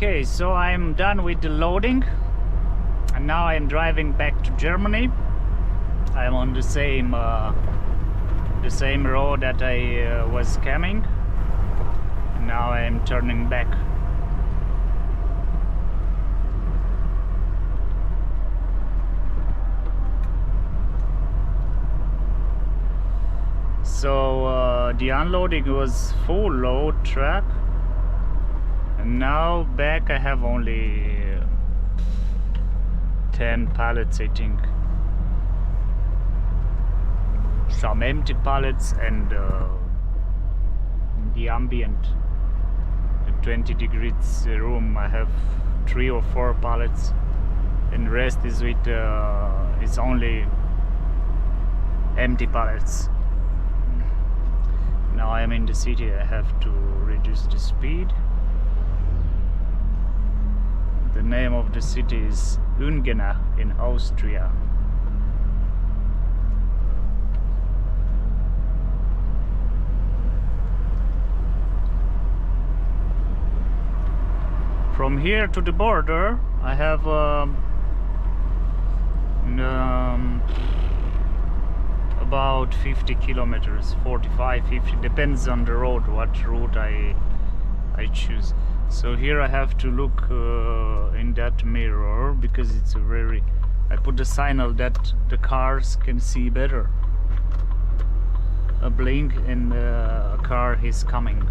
Okay, so I'm done with the loading and now I'm driving back to Germany. I'm on the same road that I was coming. Now I'm turning back. So the unloading was full load truck, and now back I have only 10 pallets, I think. Some empty pallets and in the ambient, the 20 degrees room, I have 3 or 4 pallets, and rest is with it's only empty pallets. Now I am in the city. I have to reduce the speed. The name of the city is Ungenach in Austria. From here to the border I have about 50 kilometers, 45, 50, depends on the road, what route I choose. So here I have to look in that mirror because it's I put the signal that the cars can see better. A blink and a car is coming.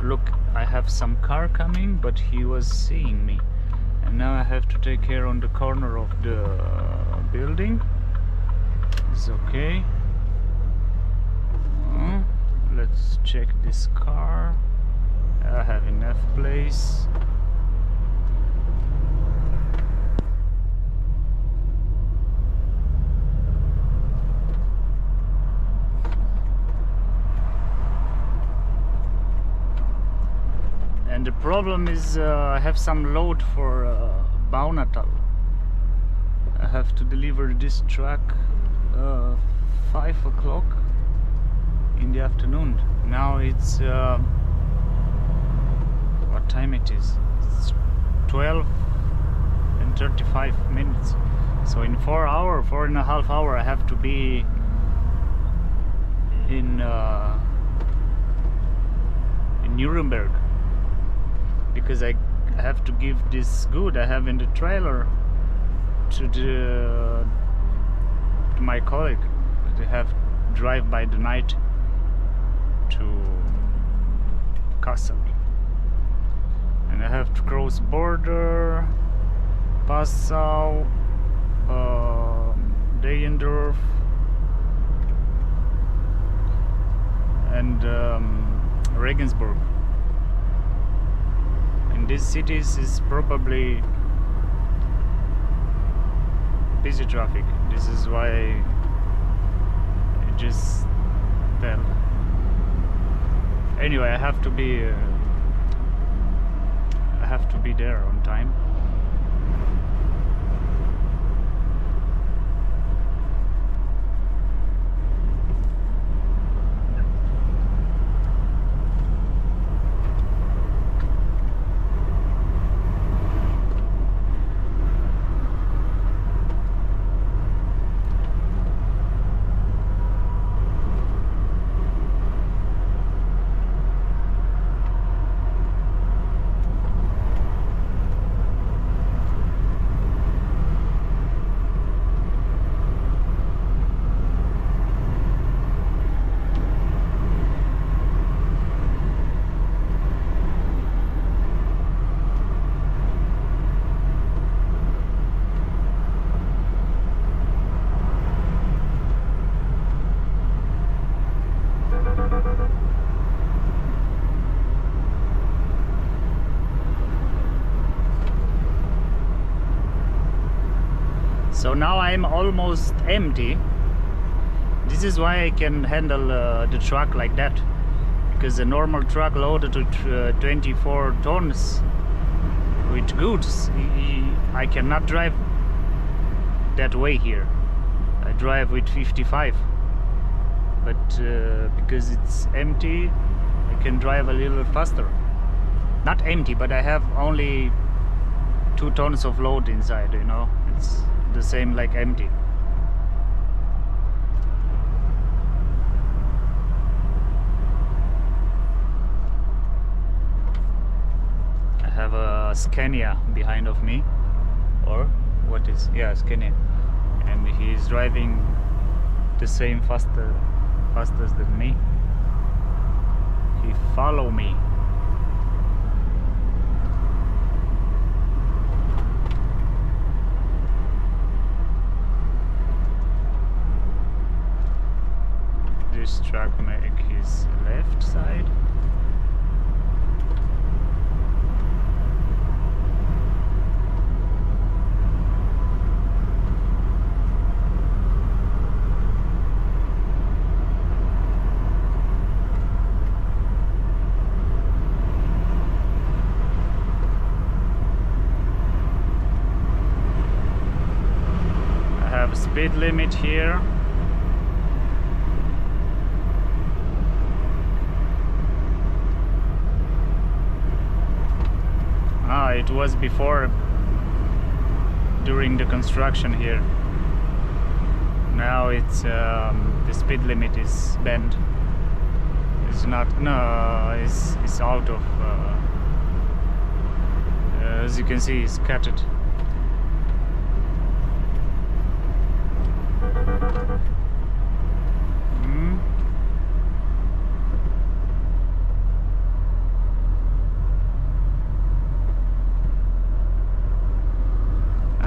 Look, I have some car coming, but he was seeing me. And now I have to take care on the corner of the building. It's okay. Let's check this car. I have enough place. And the problem is I have some load for Baunatal. I have to deliver this truck 5 o'clock in the afternoon. Now it's what time it is? It's 12 and 35 minutes. So in 4.5 hours I have to be in Nuremberg, because I have to give this good I have in the trailer to my colleague. They have drive by the night to Kassel, and I have to cross border, Passau, Dayendorf, and Regensburg. In these cities is probably busy traffic. This is why I just tell. Anyway, I have to be there on time. So now I'm almost empty. This is why I can handle the truck like that, because a normal truck loaded with 24 tons with goods, I cannot drive that way here. I drive with 55, but because it's empty I can drive a little faster. Not empty, but I have only 2 tons of load inside, you know, it's the same like empty. I have a Scania behind of me, or what is, yeah, Scania, and he's driving the same fastest than me. He follow me. This truck make his left side. I have a speed limit here. It was before, during the construction here. Now it's the speed limit is bent. It's not, no, it's out of, as you can see, it's cut it.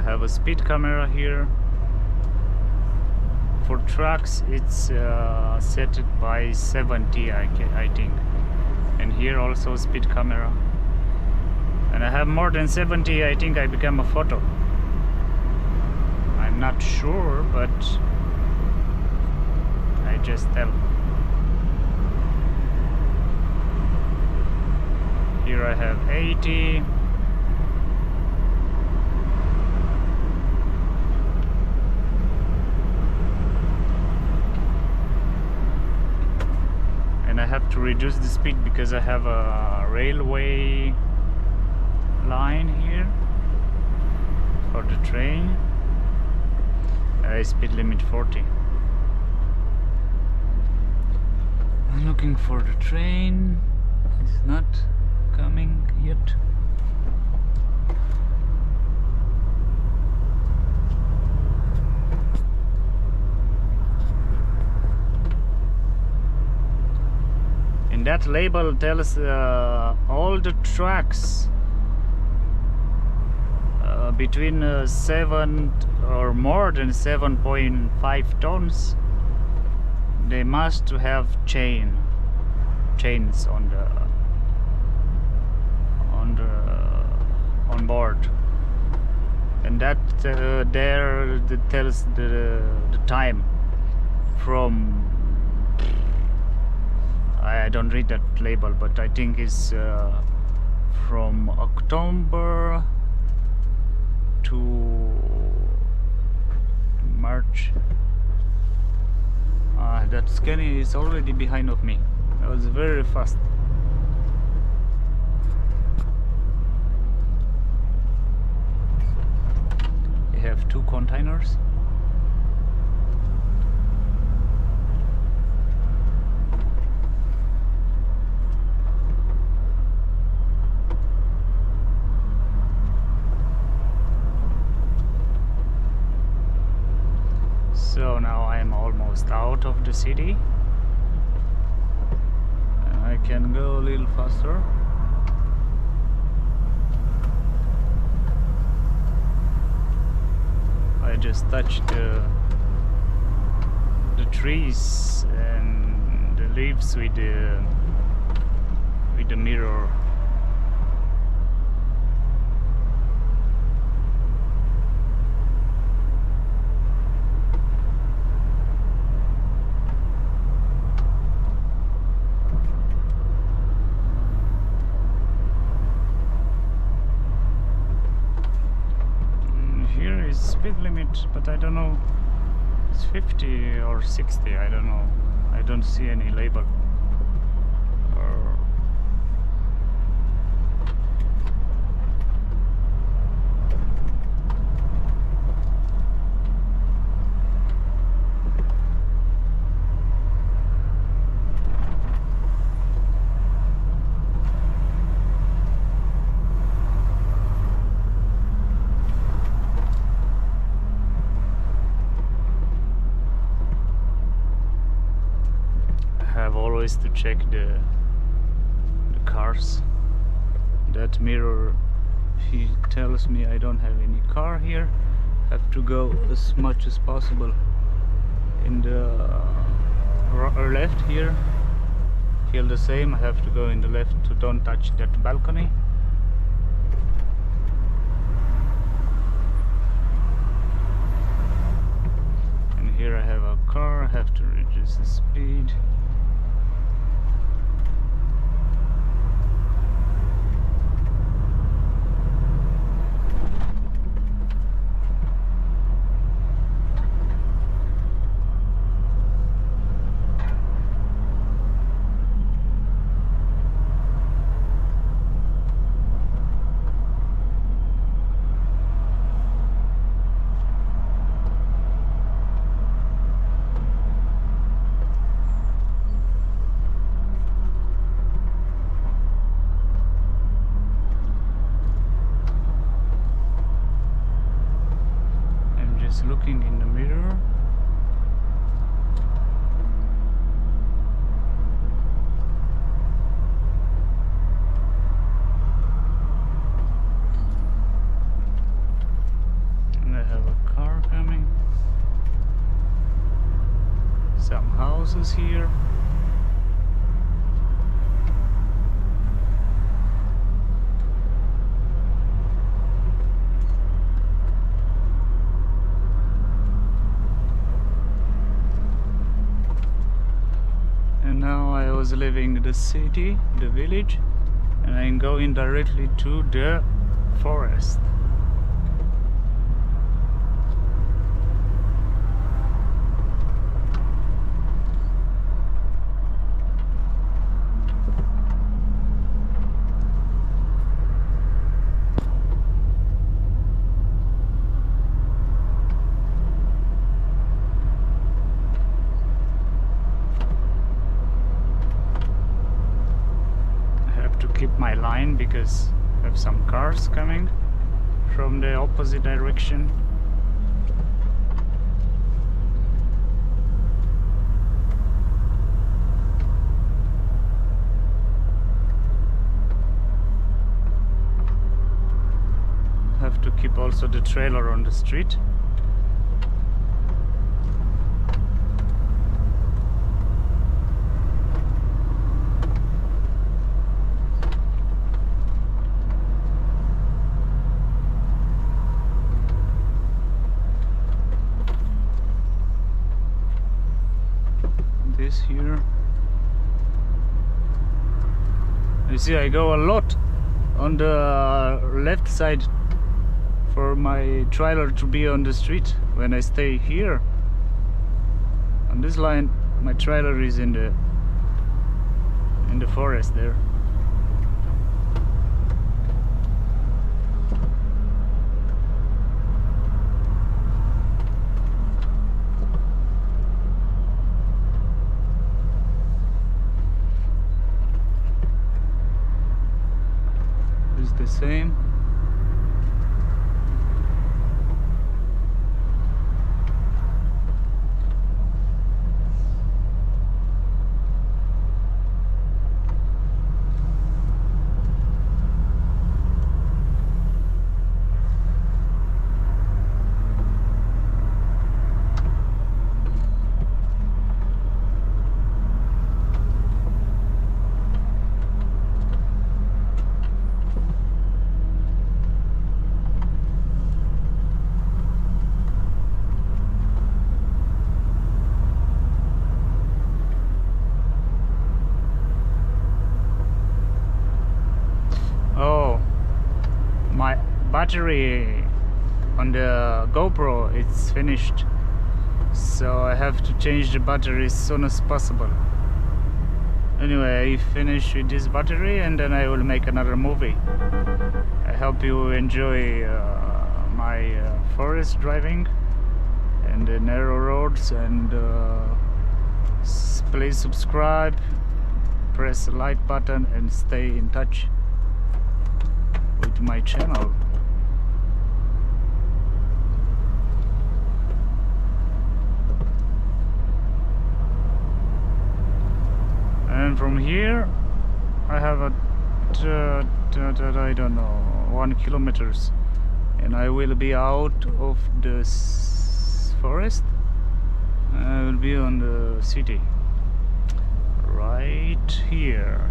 Have a speed camera here. For trucks it's set it by 70, I think, and here also speed camera, and I have more than 70. I think I become a photo, I'm not sure, but I just tell. Here I have 80. And I have to reduce the speed because I have a railway line here for the train. Speed limit 40. I'm looking for the train. It's not coming yet. And that label tells all the trucks between 7 or more than 7.5 tons, they must have chains on board, and that there that tells the time from. I don't read that label, but I think it's from October to March. That Scania is already behind of me. That was very fast. They have 2 containers. So now I am almost out of the city, and I can go a little faster. I just touched the trees and the leaves with the mirror. Speed limit, but I don't know, it's 50 or 60, I don't know, I don't see any label. always to check the cars. That mirror, he tells me I don't have any car here. Have to go as much as possible in the left here. Here the same, I have to go in the left to don't touch that balcony. And here I have a car, I have to reduce the speed. Looking in the mirror. And I have a car coming. Some houses here. Now I was leaving the city, the village, and I'm going directly to the forest. Keep my line because I have some cars coming from the opposite direction. Have to keep also the trailer on the street. This here. You see, I go a lot on the left side for my trailer to be on the street. When I stay here on this line, my trailer is in the forest there. The same. Battery on the GoPro, it's finished, so I have to change the battery as soon as possible. Anyway, I finish with this battery and then I will make another movie. I hope you enjoy my forest driving and the narrow roads, and please subscribe, press the like button and stay in touch with my channel. and from here I have a I don't know 1 kilometers, and I will be out of the forest. I will be on the city right here.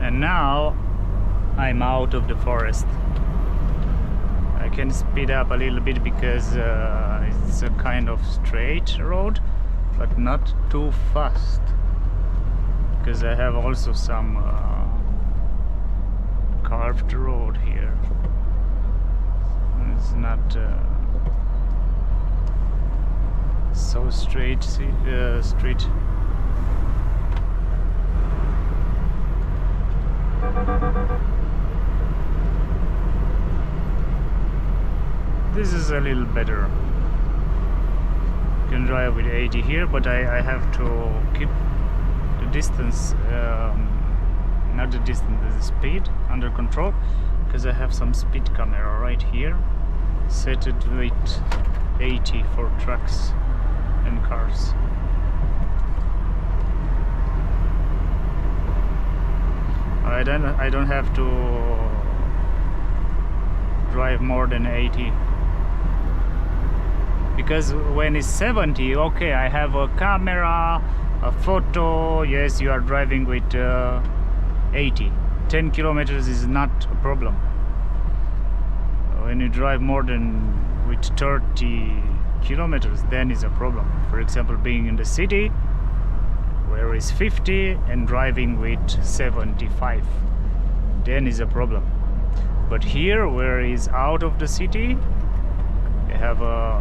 And now I'm out of the forest. I can speed up a little bit because it's a kind of straight road, but not too fast, because I have also some carved road here. It's not so straight. Straight. This is a little better. You can drive with 80 here, but I have to keep the distance, not the distance, the speed under control, because I have some speed camera right here set it with 80 for trucks and cars. I don't have to drive more than 80, because when it's 70, okay, I have a camera, a photo. Yes, you are driving with 80. 10 kilometers is not a problem. When you drive more than with 30 kilometers, then is a problem. For example, being in the city where is 50 and driving with 75, then is a problem. But here, where is out of the city, you have a